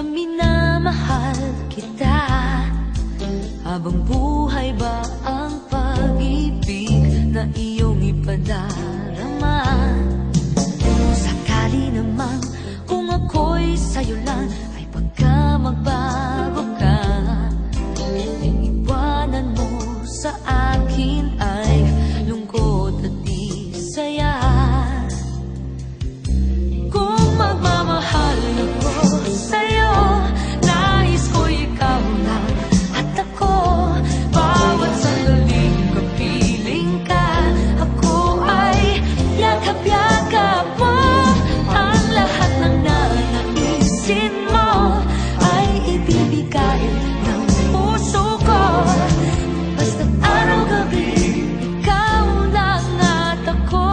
na minamahal kita. Habang buhay ba ang pag-ibig na iyong ipadarama? Kung sakali naman, kung ako'y sa'yo lang, ay pagka magbago ka, iiwanan mo sa akin ay lungkot at di saya. Kung magmamahal ako sa'yo, nais ko ikaw lang at ako. Bawat sandaling kapiling ka, ako ay yakap-yakap mo. Ang lahat ng nanaisin mo ay ibibigay ng puso ko. Basta't araw-gabi, ikaw lang at ako.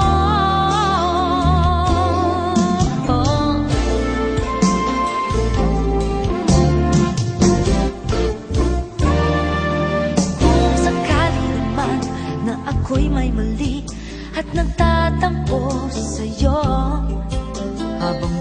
Kung sakali naman na ako'y may mali at nagtatampo sa'yo, habang